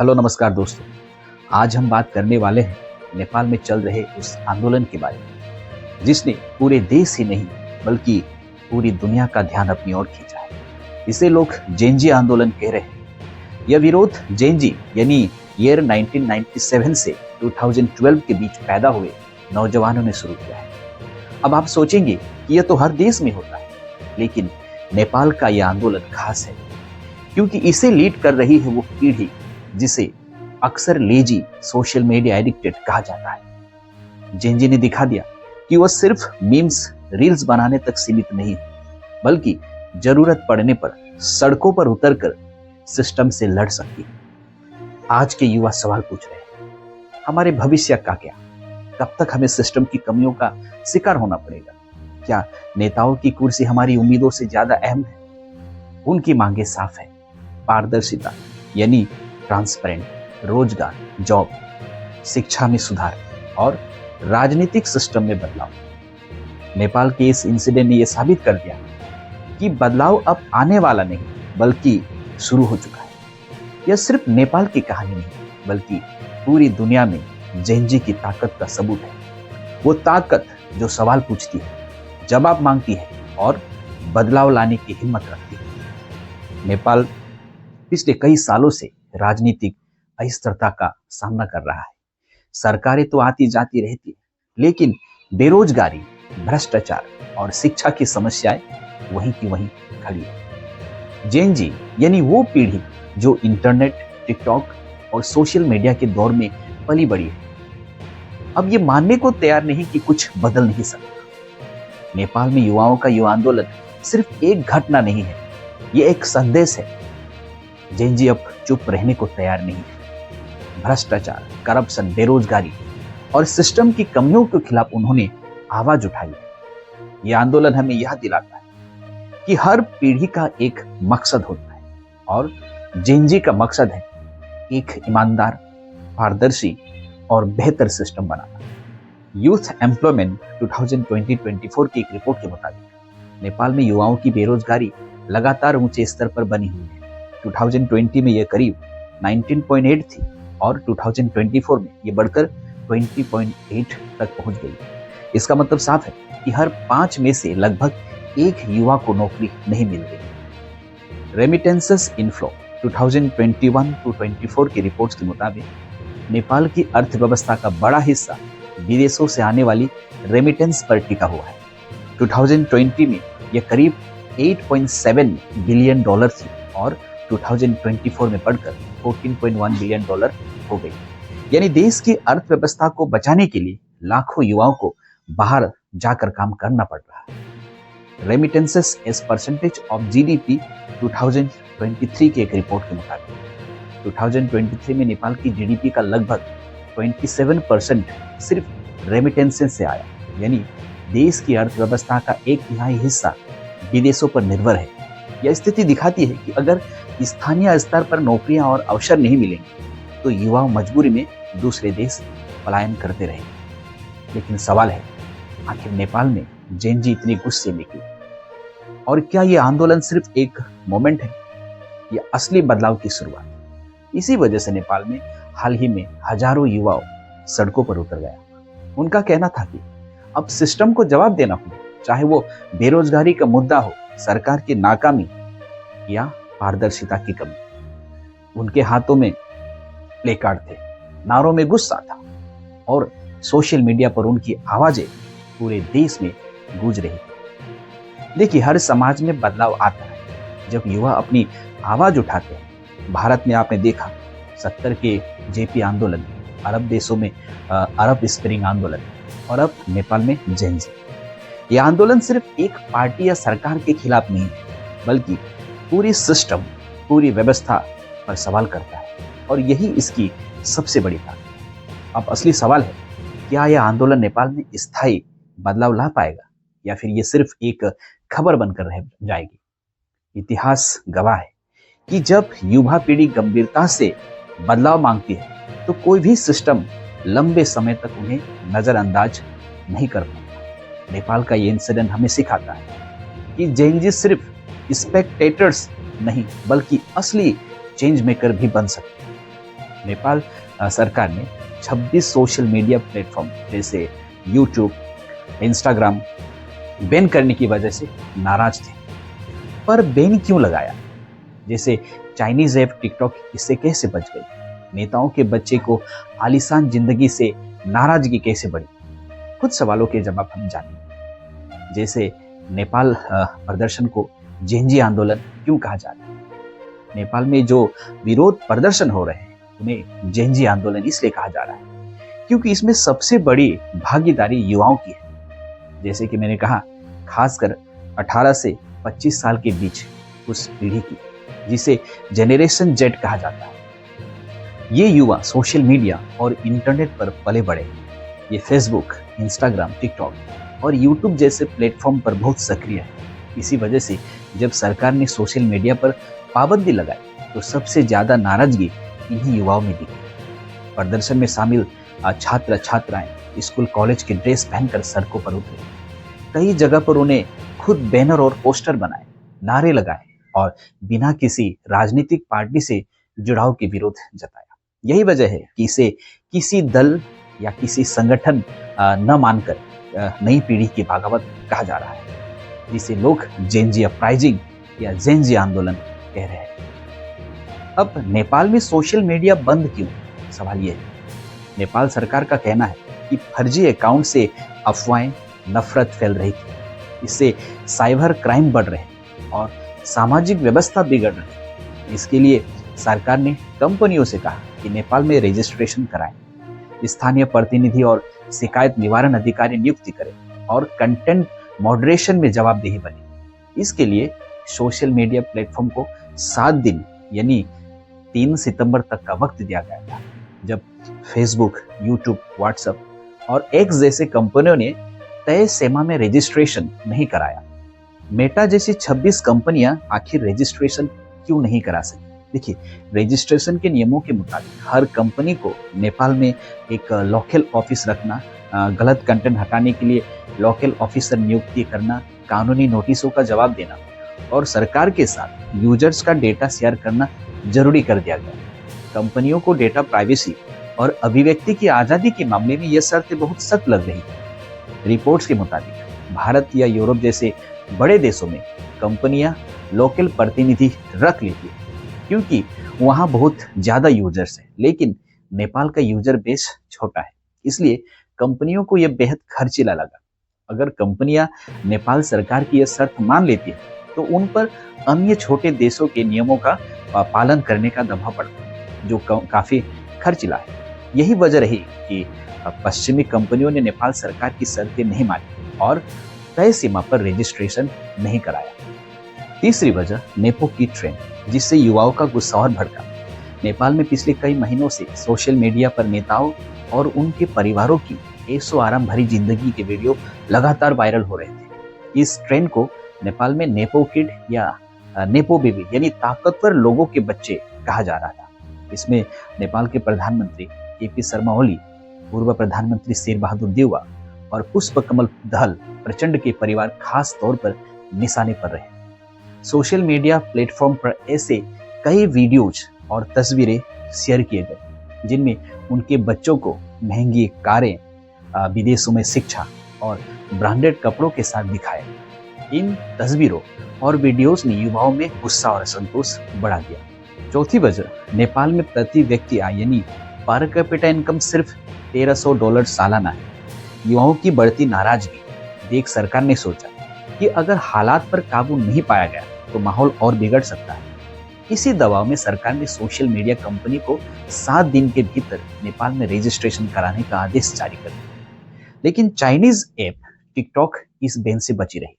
Hello नमस्कार दोस्तों। आज हम बात करने वाले हैं नेपाल में चल रहे उस आंदोलन के बारे में जिसने पूरे देश ही नहीं बल्कि पूरी दुनिया का ध्यान अपनी ओर खींचा है। इसे लोग जेनजी आंदोलन कह रहे हैं। यह विरोध जेनजी यानी ईयर 1997 से 2012 के बीच पैदा हुए नौजवानों ने शुरू किया है। अब आप सोचेंगे कि यह तो हर देश में होता है, लेकिन नेपाल का यह आंदोलन खास है क्योंकि इसे लीड कर रही है वो पीढ़ी जिसे अक्सर लेजी सोशल मीडिया एडिक्टेड कहा जाता है। जेनजी ने दिखा दिया कि वह सिर्फ मीम्स रील्स बनाने तक सीमित नहीं है, बल्कि जरूरत पड़ने पर सड़कों पर उतरकर सिस्टम से लड़ सकती है। आज के युवा सवाल पूछ रहे हैं, हमारे भविष्य का क्या? कब तक हमें सिस्टम की कमियों का शिकार होना पड़ेगा? क्या नेताओं की कुर्सी हमारी उम्मीदों से ज्यादा अहम है? उनकी मांगे साफ है, पारदर्शिता यानी ट्रांसपेरेंट, रोजगार, जॉब, शिक्षा में सुधार और राजनीतिक सिस्टम में बदलाव। नेपाल के इस इंसिडेंट ने यह साबित कर दिया कि बदलाव अब आने वाला नहीं बल्कि शुरू हो चुका है। यह सिर्फ नेपाल की कहानी नहीं बल्कि पूरी दुनिया में जेनजी की ताकत का सबूत है। वो ताकत जो सवाल पूछती है, जवाब मांगती है और बदलाव लाने की हिम्मत रखती है। नेपाल पिछले कई सालों से राजनीतिक अस्थिरता का सामना कर रहा है। सरकारें तो आती जाती रहती है, लेकिन बेरोजगारी, भ्रष्टाचार और शिक्षा की समस्याएं वहीं की वहीं खड़ी है। जेनजी यानी वो पीढ़ी जो इंटरनेट, टिकटॉक और सोशल मीडिया के दौर में पली बड़ी है, अब ये मानने को तैयार नहीं कि कुछ बदल नहीं सकता। नेपाल में युवाओं का युवा आंदोलन सिर्फ एक घटना नहीं है, ये एक संदेश है। जेनजी अब चुप रहने को तैयार नहीं है। भ्रष्टाचार, करप्शन, बेरोजगारी और सिस्टम की कमियों के खिलाफ उन्होंने आवाज उठाई है। यह आंदोलन हमें यह दिलाता है कि हर पीढ़ी का एक मकसद होता है और जेनजी का मकसद है एक ईमानदार, पारदर्शी और बेहतर सिस्टम बनाना। यूथ एम्प्लॉयमेंट 2020-24 की एक रिपोर्ट के मुताबिक नेपाल में युवाओं की बेरोजगारी लगातार ऊंचे स्तर पर बनी हुई है। 2020 में यह करीब 19.8 थी और 2024 में यह बढ़कर 20.8 तक पहुंच गई। इसका मतलब साफ है कि हर 5 में से लगभग एक युवा को नौकरी नहीं मिल रही। रेमिटेंसेस इनफ्लो 2021-24 की रिपोर्ट्स के मुताबिक नेपाल की अर्थव्यवस्था का बड़ा हिस्सा विदेशों से आने वाली रेमिटेंस पर टिका हुआ है। 2020 में यह करीब 8.7 बिलियन डॉलर थी और 2024 में बढ़कर 14.1 बिलियन डॉलर हो गई। यानी देश की अर्थव्यवस्था को बचाने के लिए लाखों युवाओं को बाहर जाकर काम करना पड़ रहा है। Remittances as percentage of GDP 2023 की एक रिपोर्ट के मुताबिक 2023 में नेपाल की जीडीपी का लगभग 27% सिर्फ रेमिटेंसेस से आया। यानी देश की अर्थव्यवस्था का 1/3 हिस्सा विदेशों पर निर्भर है। यह स्थिति दिखाती है कि अगर स्थानीय स्तर पर नौकरियां और अवसर नहीं मिलेंगे तो युवा मजबूरी में दूसरे देश पलायन करते रहेंगे। लेकिन सवाल है, आखिर नेपाल में जेनजी इतने गुस्से में क्यों? और क्या यह आंदोलन सिर्फ एक मोमेंट है या असली बदलाव की शुरुआत? इसी वजह से नेपाल में हाल ही में हजारों युवाओं सड़कों पर उतर गया। उनका कहना था कि अब सिस्टम को जवाब देना होगा, चाहे वो बेरोजगारी का मुद्दा हो, सरकार की नाकामी या पारदर्शिता की कमी। उनके हाथों में प्लेकार्ड थे, नारों में गुस्सा था और सोशल मीडिया पर उनकी आवाजें पूरे देश में गूंज रही थी। देखिए, हर समाज में बदलाव आता है जब युवा अपनी आवाज उठाते हैं। भारत में आपने देखा 70 के जेपी आंदोलन, अरब देशों में अरब स्प्रिंग आंदोलन और अब नेपाल में जेनजी। यह आंदोलन सिर्फ एक पार्टी या सरकार के खिलाफ नहीं है, बल्कि पूरी सिस्टम, पूरी व्यवस्था पर सवाल करता है और यही इसकी सबसे बड़ी ताकत। अब असली सवाल है, क्या यह आंदोलन नेपाल में स्थायी बदलाव ला पाएगा या फिर यह सिर्फ एक खबर बनकर रह जाएगी? इतिहास गवाह है कि जब युवा पीढ़ी गंभीरता से बदलाव मांगती है तो कोई भी सिस्टम लंबे समय तक उन्हें नजरअंदाज नहीं कर पाता। नेपाल का यह इंसिडेंट हमें सिखाता है कि जेनजी सिर्फ स्पेक्टेटर्स नहीं बल्कि असली चेंज मेकर भी बन सकते हैं। नेपाल सरकार ने 26 सोशल मीडिया प्लेटफॉर्म जैसे यूट्यूब, इंस्टाग्राम बैन करने की वजह से नाराज थे। पर बैन क्यों लगाया? जैसे चाइनीज ऐप टिकटॉक इससे कैसे बच गई? नेताओं के बच्चे को आलीशान जिंदगी से नाराजगी कैसे बढ़ी? कुछ सवालों के जवाब हम जानेंगे। जैसे नेपाल प्रदर्शन को जेनजी आंदोलन क्यों कहा जाता है? नेपाल में जो विरोध प्रदर्शन हो रहे हैं उन्हें जेनजी आंदोलन इसलिए कहा जा रहा है क्योंकि इसमें सबसे बड़ी भागीदारी युवाओं की है। जैसे कि मैंने कहा, खासकर 18 से 25 साल के बीच उस पीढ़ी की, जिसे जेनरेशन जेड कहा जाता है। ये युवा सोशल मीडिया और इंटरनेट पर पले बढ़े। ये फेसबुक, इंस्टाग्राम, टिकटॉक और यूट्यूब जैसे प्लेटफॉर्म पर बहुत सक्रिय है। इसी वजह से जब सरकार ने सोशल मीडिया पर पाबंदी लगाई तो सबसे ज्यादा नाराजगी इन्हीं युवाओं में दिखी। प्रदर्शन में शामिल छात्र छात्राएं स्कूल कॉलेज की ड्रेस पहनकर सड़कों पर उतरे। कई जगह पर उन्हें खुद बैनर और पोस्टर बनाए, नारे लगाए और बिना किसी राजनीतिक पार्टी से जुड़ाव के विरोध जताया। यही वजह है कि इसे किसी दल या किसी संगठन न मानकर नई पीढ़ी की बगावत कहा जा रहा है, जिसे लोग जेनजी अपराइजिंग या जेनजी आंदोलन कह रहे हैं। अब नेपाल में सोशल मीडिया बंद क्यों? सवाल ये है। नेपाल सरकार का कहना है कि फर्जी अकाउंट से अफवाहें, नफरत फैल रही थी। इससे साइबर क्राइम बढ़ रहे और सामाजिक व्यवस्था बिगड़ रही। इसके लिए सरकार ने कंपनियों से कहा कि नेपाल में रजिस्ट्रेशन कराएं, स्थानीय प्रतिनिधि और शिकायत निवारण अधिकारी नियुक्ति करें और कंटेंट मॉडरेशन में जवाबदेही बने। इसके लिए सोशल मीडिया प्लेटफॉर्म को 7 दिन यानी 3 सितंबर तक का वक्त दिया गया था, जब फेसबुक, यूट्यूब, व्हाट्सएप और एक्स जैसे कंपनियों ने तय सीमा में रजिस्ट्रेशन नहीं कराया। मेटा जैसी 26 कंपनियां आखिर रजिस्ट्रेशन क्यों नहीं करा सकी? देखिए, रजिस्ट्रेशन के नियमों के मुताबिक हर कंपनी को नेपाल में एक लोकल ऑफिस रखना, गलत कंटेंट हटाने के लिए लोकल ऑफिसर नियुक्ति करना, कानूनी नोटिसों का जवाब देना और सरकार के साथ यूजर्स का डेटा शेयर करना जरूरी कर दिया गया। कंपनियों को डेटा प्राइवेसी और अभिव्यक्ति की आजादी के मामले में यह शर्तें बहुत सख्त लग रही है। रिपोर्ट्स के मुताबिक भारत या यूरोप जैसे बड़े देशों में कंपनियां लोकल प्रतिनिधि रख लेती है क्योंकि वहां बहुत ज्यादा यूजर्स हैं, लेकिन नेपाल का यूजर बेस छोटा है, इसलिए कंपनियों को यह बेहद खर्चीला लगा। अगर कंपनियां नेपाल सरकार की यह शर्त मान लेती है तो उन पर अन्य छोटे देशों के नियमों का पालन करने का दबाव पड़ता है, जो काफी खर्चीला है। यही वजह रही कि पश्चिमी कंपनियों ने नेपाल सरकार की शर्तें नहीं मानी और तय सीमा पर रजिस्ट्रेशन नहीं कराया। तीसरी वजह नेपो की ट्रेंड, जिससे युवाओं का गुस्सा और भड़का। नेपाल में पिछले कई महीनों से सोशल मीडिया पर नेताओं और उनके परिवारों की ऐशो आराम भरी जिंदगी के वीडियो लगातार वायरल हो रहे थे। इस ट्रेंड को नेपाल में नेपो किड या नेपो बेबी यानी ताकतवर लोगों के बच्चे कहा जा रहा था। इसमें नेपाल के प्रधानमंत्री केपी शर्मा ओली, पूर्व प्रधानमंत्री शेर बहादुर देउवा और पुष्पकमल दहल प्रचंड के परिवार खास तौर पर निशाने पर रहे। सोशल मीडिया प्लेटफॉर्म पर ऐसे कई वीडियोज और तस्वीरें शेयर किए गए जिनमें उनके बच्चों को महंगी कारें, विदेशों में शिक्षा और ब्रांडेड कपड़ों के साथ दिखाया। इन तस्वीरों और वीडियोस ने युवाओं में गुस्सा और असंतोष बढ़ा दिया। चौथी वजह, नेपाल में प्रति व्यक्ति आय यानी पर कैपिटा इनकम सिर्फ $1300 सालाना है। युवाओं की बढ़ती नाराजगी देख सरकार ने सोचा कि अगर हालात पर काबू नहीं पाया गया तो माहौल और बिगड़ सकता है। इसी दबाव में सरकार ने सोशल मीडिया कंपनी को 7 दिन के भीतर नेपाल में रजिस्ट्रेशन कराने का आदेश जारी कर दिया। लेकिन चाइनीज ऐप टिकटॉक इस बैन से बची रही।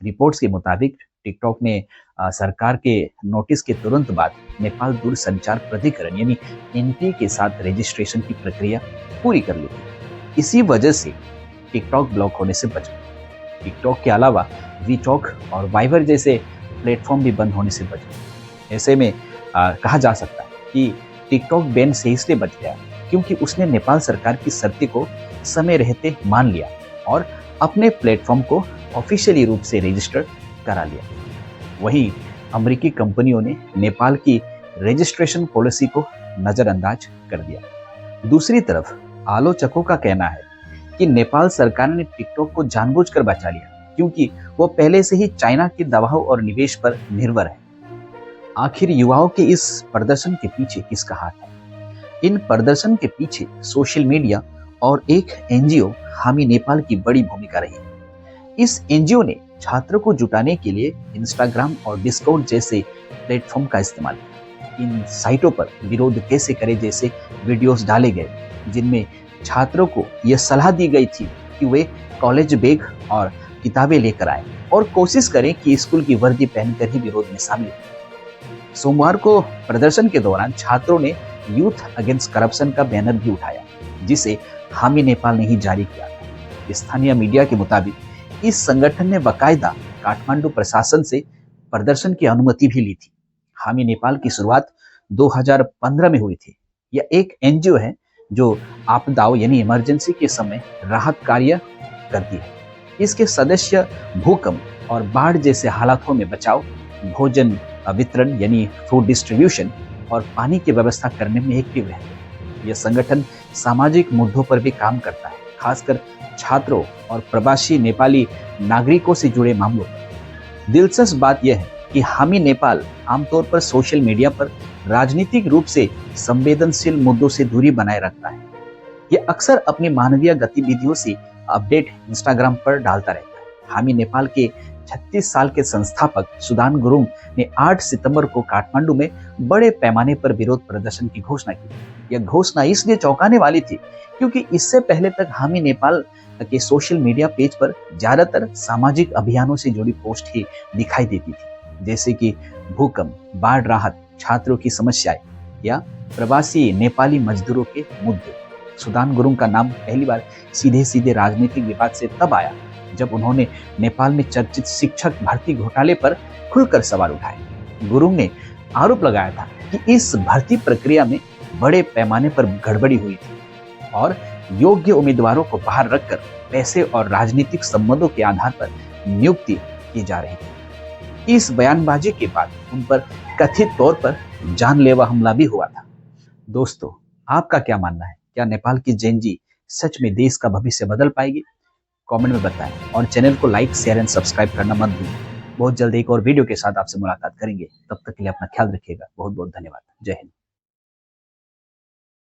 रिपोर्ट्स के मुताबिक टिकटॉक ने सरकार के नोटिस के तुरंत बाद नेपाल दूरसंचार प्राधिकरण यानी एनटीए के साथ रजिस्ट्रेशन की प्रक्रिया पूरी कर ली थी। इसी वजह से टिकटॉक ब्लॉक होने से बच गया। टिकटॉक के अलावा वीटॉक और वाइबर जैसे प्लेटफॉर्म भी बंद होने से बच गए। ऐसे में कहा जा सकता है कि टिकटॉक बैन से इसलिए बच गया क्योंकि उसने नेपाल सरकार की शर्तें को समय रहते मान लिया और अपने प्लेटफॉर्म को ऑफिशियली रूप से रजिस्टर करा लिया। वहीं अमेरिकी कंपनियों ने नेपाल की रजिस्ट्रेशन पॉलिसी को नजरअंदाज कर दिया। दूसरी तरफ आलोचकों का कहना है कि नेपाल सरकार ने टिकटॉक को जानबूझकर बचा लिया क्योंकि वो पहले से ही चाइना के दबाव और निवेश पर निर्भर है। आखिर युवाओं के इस प्रदर्शन के पीछे किसका हाथ है? इन प्रदर्शन के पीछे सोशल मीडिया और एक एनजीओ हामी नेपाल की बड़ी भूमिका रही है। इस एनजीओ ने छात्रों को जुटाने के लिए इंस्टाग्राम और डिस्कॉर्ड जैसे प्लेटफॉर्म का इस्तेमाल किया। इन साइटों पर विरोध कैसे करें जैसे वीडियोस डाले गए, जिनमें छात्रों को यह सलाह दी गई थी कि वे कॉलेज बैग और किताबें लेकर आए और कोशिश करें कि स्कूल की वर्दी पहनकर ही विरोध में शामिल हों। सोमवार को प्रदर्शन के दौरान छात्रों ने यूथ अगेंस्ट करप्शन का बैनर भी उठाया, जिसे हामी नेपाल ने ही जारी किया था। स्थानीय मीडिया के मुताबिक इस संगठन ने बाकायदा काठमांडू प्रशासन से प्रदर्शन की अनुमति भी ली थी। हामी नेपाल की शुरुआत 2015 में हुई थी। यह एक एनजीओ है जो आपदाओं यानी इमरजेंसी के समय राहत कार्य करती है। इसके सदस्य भूकंप और बाढ़ जैसे हालातों में बचाव, भोजन वितरण यानी फूड डिस्ट्रीब्यूशन और पानी की व्यवस्था करने में एक्टिव रहते हैं। यह संगठन सामाजिक मुद्दों पर भी काम करता है, खासकर छात्रों और प्रवासी नेपाली नागरिकों से जुड़े मामलों पर। दिलचस्प बात यह है कि हामी नेपाल आमतौर पर सोशल मीडिया पर राजनीतिक रूप से संवेदनशील मुद्दों से दूरी बनाए रखता है। यह अक्सर अपनी मानवीय गतिविधियों से अपडेट इंस्टाग्राम पर डालता रहता है। हामी नेपाल के 36 साल के संस्थापक सुदान गुरुङ ने 8 सितंबर को काठमांडू में बड़े पैमाने पर विरोध प्रदर्शन की घोषणा की। यह घोषणा इसलिए चौंकाने वाली थी क्योंकि इससे पहले तक हामी नेपाल के सोशल मीडिया पेज पर ज्यादातर सामाजिक अभियानों से जुड़ी पोस्ट ही दिखाई देती थी, जैसे कि भूकंप, बाढ़ राहत, छात्रों की समस्याएं या प्रवासी नेपाली मजदूरों के मुद्दे। सुदान गुरुङ का नाम पहली बार सीधे सीधे राजनीतिक विवाद से तब आया जब उन्होंने नेपाल में चर्चित शिक्षक भर्ती घोटाले पर खुलकर सवाल उठाए। गुरुङ ने आरोप लगाया था कि इस भर्ती प्रक्रिया में बड़े पैमाने पर गड़बड़ी हुई थी और योग्य उम्मीदवारों को बाहर रखकर पैसे और राजनीतिक संबंधों के आधार पर नियुक्ति की जा रही थी। इस बयानबाजी के बाद उन पर कथित तौर पर जानलेवा हमला भी हुआ था। दोस्तों, आपका क्या मानना है? क्या नेपाल की जेनजी सच में देश का भविष्य बदल पाएगी? कमेंट में बताएं और चैनल को लाइक, शेयर एंड सब्सक्राइब करना मत भूलें। बहुत जल्द एक और वीडियो के साथ आपसे मुलाकात करेंगे। तब तक के लिए अपना ख्याल रखिएगा। बहुत बहुत धन्यवाद। जय हिंद।